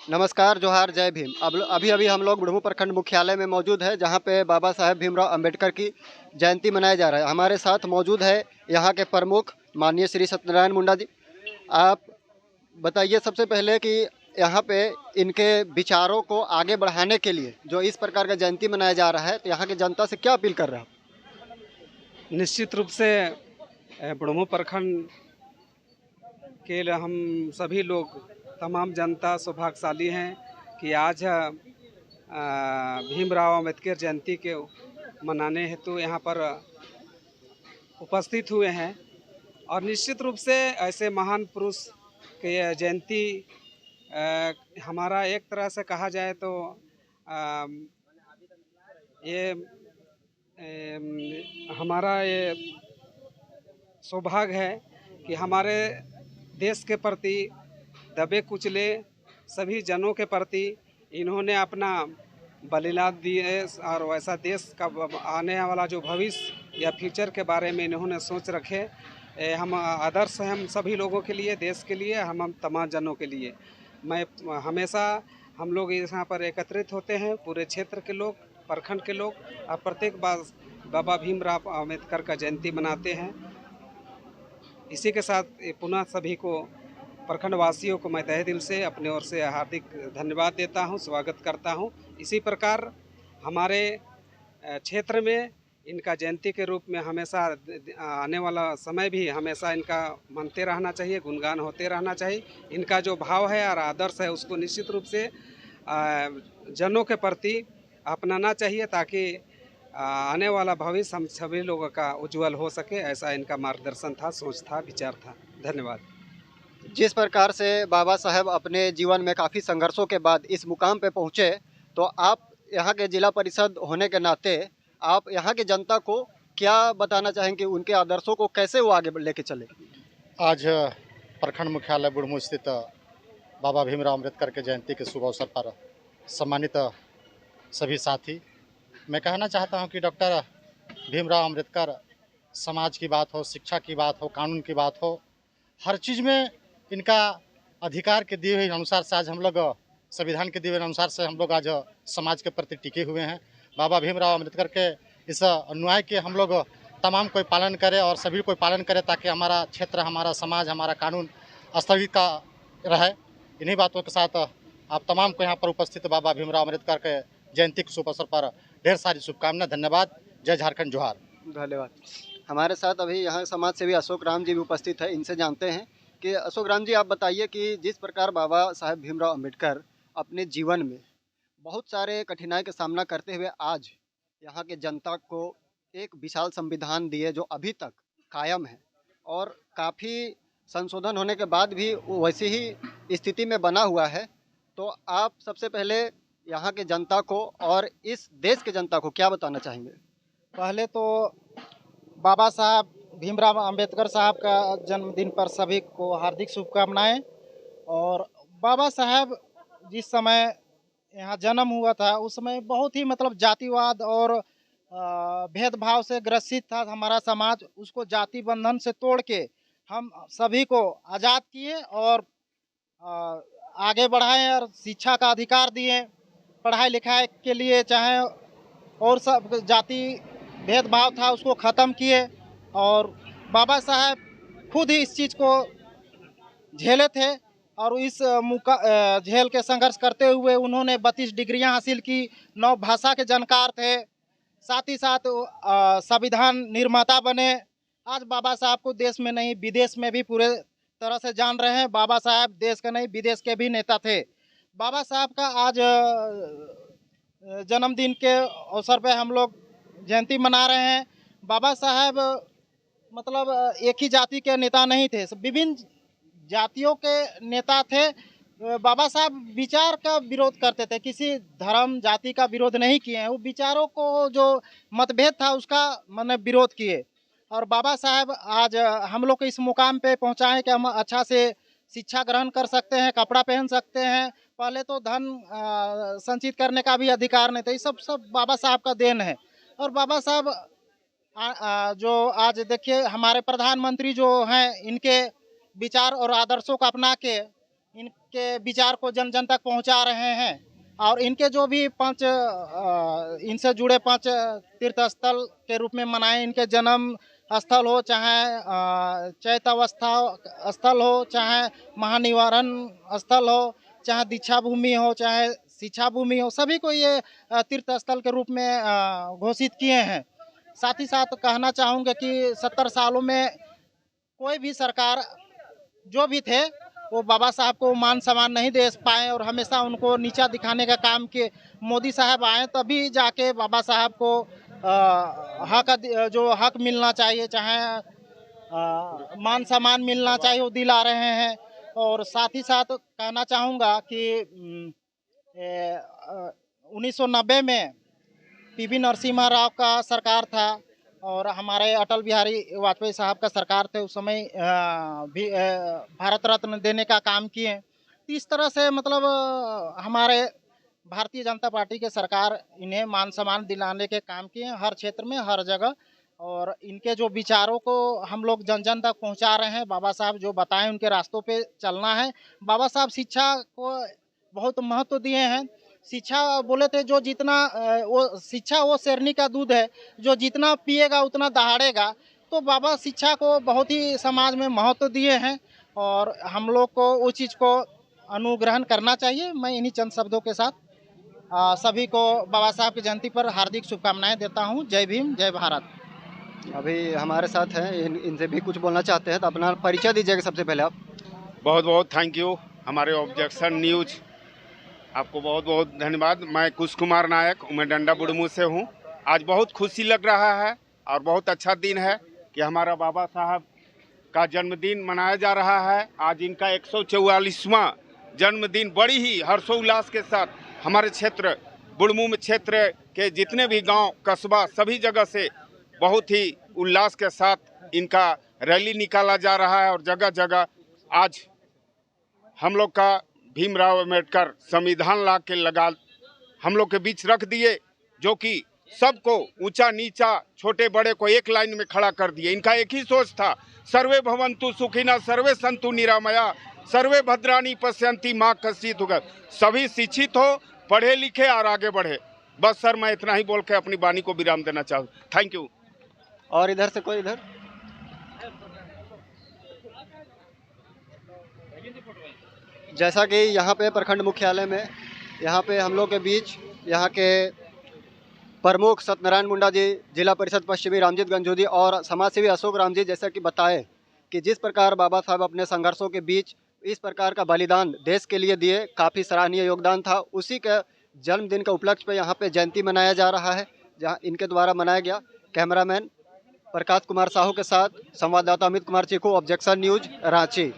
नमस्कार, जोहार, जय भीम। अब अभी अभी हम लोग बुढ़मू प्रखंड मुख्यालय में मौजूद है, जहाँ पे बाबा साहेब भीमराव अंबेडकर की जयंती मनाया जा रहा है। हमारे साथ मौजूद है यहाँ के प्रमुख माननीय श्री सत्यनारायण मुंडा जी। आप बताइए सबसे पहले कि यहाँ पे इनके विचारों को आगे बढ़ाने के लिए जो इस प्रकार का जयंती मनाया जा रहा है, तो यहाँ की जनता से क्या अपील कर रहे हैं? निश्चित रूप से बुढ़मू प्रखंड के लिए हम सभी लोग, तमाम जनता सौभाग्यशाली हैं कि आज भीमराव अंबेडकर जयंती के मनाने हेतु यहाँ पर उपस्थित हुए हैं। और निश्चित रूप से ऐसे महान पुरुष के जयंती हमारा एक तरह से कहा जाए तो अ, ये हमारा ये सौभाग्य है कि हमारे देश के प्रति दबे कुचले सभी जनों के प्रति इन्होंने अपना बलिदान दिए और वैसा देश का आने वाला जो भविष्य या फ्यूचर के बारे में इन्होंने सोच रखे। हम आदर्श हैं हम सभी लोगों के लिए, देश के लिए, हम तमाम जनों के लिए। मैं हमेशा हम लोग यहाँ पर एकत्रित होते हैं, पूरे क्षेत्र के लोग, प्रखंड के लोग, और प्रत्येक बार बाबा भीमराव अंबेडकर का जयंती मनाते हैं। इसी के साथ पुनः सभी को, प्रखंड वासियों को मैं तहे दिल से अपने ओर से हार्दिक धन्यवाद देता हूं, स्वागत करता हूं। इसी प्रकार हमारे क्षेत्र में इनका जयंती के रूप में हमेशा आने वाला समय भी हमेशा इनका मनते रहना चाहिए, गुणगान होते रहना चाहिए। इनका जो भाव है और आदर्श है उसको निश्चित रूप से जनों के प्रति अपनाना चाहिए, ताकि आने वाला भविष्य हम सभी लोगों का उज्जवल हो सके। ऐसा इनका मार्गदर्शन था, सोच था, विचार था। धन्यवाद। जिस प्रकार से बाबा साहेब अपने जीवन में काफ़ी संघर्षों के बाद इस मुकाम पे पहुँचे, तो आप यहाँ के जिला परिषद होने के नाते आप यहाँ की जनता को क्या बताना चाहेंगे, उनके आदर्शों को कैसे वो आगे लेके चले? आज प्रखंड मुख्यालय बुढ़मू स्थित बाबा भीमराव अंबेडकर के जयंती के शुभ अवसर पर सम्मानित सभी साथी, मैं कहना चाहता हूं कि डॉक्टर भीमराव अंबेडकर समाज की बात हो, शिक्षा की बात हो, कानून की बात हो, हर चीज़ में इनका अधिकार के दिए हुए अनुसार से आज हम लोग, संविधान के दिए हुए अनुसार से हम लोग आज समाज के प्रति टिके हुए हैं। बाबा भीमराव अंबेडकर के इस अनुयाय के हम लोग तमाम कोई पालन करें और सभी कोई पालन करें, ताकि हमारा क्षेत्र, हमारा समाज, हमारा कानून स्थगित का रहे। इन्हीं बातों के साथ आप तमाम को यहाँ पर उपस्थित बाबा भीमराव अंबेडकर के जयंती के शुभ अवसर पर ढेर सारी शुभकामनाएं। धन्यवाद। जय झारखंड, जोहार। धन्यवाद। हमारे साथ अभी यहाँ समाज सेवी अशोक राम जी भी उपस्थित है, इनसे जानते हैं कि अशोक राम जी, आप बताइए कि जिस प्रकार बाबा साहेब भीमराव अंबेडकर अपने जीवन में बहुत सारे कठिनाई का सामना करते हुए आज यहाँ के जनता को एक विशाल संविधान दिए जो अभी तक कायम है और काफ़ी संशोधन होने के बाद भी वो वैसी ही स्थिति में बना हुआ है, तो आप सबसे पहले यहाँ के जनता को और इस देश के जनता को क्या बताना चाहेंगे? पहले तो बाबा साहब भीमराव अंबेडकर साहब का जन्मदिन पर सभी को हार्दिक शुभकामनाएं। और बाबा साहब जिस समय यहाँ जन्म हुआ था उस समय बहुत ही जातिवाद और भेदभाव से ग्रसित था हमारा समाज। उसको जाति बंधन से तोड़ के हम सभी को आज़ाद किए और आगे बढ़ाएं और शिक्षा का अधिकार दिए, पढ़ाई लिखाई के लिए चाहे और सब जाति भेदभाव था उसको ख़त्म किए। और बाबा साहब खुद ही इस चीज़ को झेले थे और इस झेल के संघर्ष करते हुए उन्होंने 32 डिग्रियां हासिल की, 9 भाषा के जानकार थे, साथ ही साथ संविधान निर्माता बने। आज बाबा साहब को देश में नहीं विदेश में भी पूरे तरह से जान रहे हैं। बाबा साहब देश के नहीं विदेश के भी नेता थे। बाबा साहब का आज जन्मदिन के अवसर पे हम लोग जयंती मना रहे हैं। बाबा साहब एक ही जाति के नेता नहीं थे, विभिन्न जातियों के नेता थे। बाबा साहब विचार का विरोध करते थे, किसी धर्म जाति का विरोध नहीं किए हैं। वो विचारों को जो मतभेद था उसका विरोध किए। और बाबा साहब आज हम लोग को इस मुकाम पे पहुंचाएं कि हम अच्छा से शिक्षा ग्रहण कर सकते हैं, कपड़ा पहन सकते हैं। पहले तो धन संचित करने का भी अधिकार नहीं था। ये सब बाबा साहब का देन है। और बाबा साहब जो आज देखिए हमारे प्रधानमंत्री जो हैं, इनके विचार और आदर्शों को अपना के इनके के विचार को जन जन तक पहुंचा रहे हैं। और इनके जो भी इनसे जुड़े 5 तीर्थ स्थल के रूप में मनाए, इनके जन्म स्थल हो, चाहे चैतावस्था स्थल हो, चाहे महानिवारण स्थल हो, चाहे दीक्षा भूमि हो, चाहे शिक्षा भूमि हो, सभी को ये तीर्थ स्थल के रूप में घोषित किए हैं। साथ ही साथ कहना चाहूँगा कि 70 सालों में कोई भी सरकार जो भी थे वो बाबा साहब को मान सम्मान नहीं दे पाए और हमेशा उनको नीचा दिखाने का काम किए। मोदी साहब आए तभी जाके बाबा साहब को जो हक मिलना चाहिए, चाहे मान सम्मान मिलना चाहिए, वो दिला रहे हैं। और साथ ही साथ कहना चाहूँगा कि 1990 में पीवी नरसिम्हा राव का सरकार था और हमारे अटल बिहारी वाजपेयी साहब का सरकार थे। उस समय भी भारत रत्न देने का काम किए। इस तरह से मतलब हमारे भारतीय जनता पार्टी के सरकार इन्हें मान सम्मान दिलाने के काम किए हर क्षेत्र में, हर जगह। और इनके जो विचारों को हम लोग जन जन तक पहुंचा रहे हैं। बाबा साहब जो बताएं उनके रास्तों पे चलना है। बाबा साहब शिक्षा को बहुत महत्व दिए हैं। शिक्षा बोले थे जो जितना वो शिक्षा वो शेरनी का दूध है, जो जितना पिएगा उतना दहाड़ेगा। तो बाबा शिक्षा को बहुत ही समाज में महत्व दिए हैं और हम लोग को उस चीज़ को अनुग्रहण करना चाहिए। मैं इन्हीं चंद शब्दों के साथ सभी को बाबा साहब की जयंती पर हार्दिक शुभकामनाएं देता हूं। जय भीम, जय भारत। अभी हमारे साथ हैं, इनसे भी कुछ बोलना चाहते हैं, तो अपना परिचय दीजिएगा सबसे पहले आप। बहुत बहुत थैंक यू हमारे ऑब्जेक्शन न्यूज, आपको बहुत बहुत धन्यवाद। मैं कुश कुमार नायक उमेडंडा बुड़मू से हूँ। आज बहुत खुशी लग रहा है और बहुत अच्छा दिन है कि हमारा बाबा साहब का जन्मदिन मनाया जा रहा है। आज इनका 144वां जन्मदिन बड़ी ही हर्षोल्लास के साथ हमारे क्षेत्र बुड़मू क्षेत्र के जितने भी गांव कस्बा सभी जगह से बहुत ही उल्लास के साथ इनका रैली निकाला जा रहा है। और जगह जगह आज हम लोग का भीमराव अम्बेडकर संविधान ला के लगा हम लोग के बीच रख दिए, जो कि सबको ऊंचा नीचा छोटे बड़े को एक लाइन में खड़ा कर दिए। इनका एक ही सोच था, सर्वे भवन्तु सुखिनः सर्वे सन्तु निरामया सर्वे भद्राणि पश्यन्ति मां कश्चित् दुःखम्। सभी शिक्षित हो, पढ़े लिखे और आगे बढ़े। बस सर मैं इतना ही बोल के अपनी वाणी को विराम देना चाहूँ। Thank you. और इधर से कोई इधर जैसा कि यहाँ पे प्रखंड मुख्यालय में यहाँ पे हम लोग के बीच यहाँ के प्रमुख सत्यनारायण मुंडा जी, जिला परिषद पश्चिमी रामजीत गंजोदी और समाजसेवी अशोक राम जी जैसा कि बताए कि जिस प्रकार बाबा साहब अपने संघर्षों के बीच इस प्रकार का बलिदान देश के लिए दिए, काफ़ी सराहनीय योगदान था। उसी के जन्मदिन के उपलक्ष्य पे यहाँ पे जयंती मनाया जा रहा है, जहाँ इनके द्वारा मनाया गया। कैमरामैन प्रकाश कुमार साहू के साथ संवाददाता अमित कुमार चीकू, ऑब्जेक्शन न्यूज, रांची।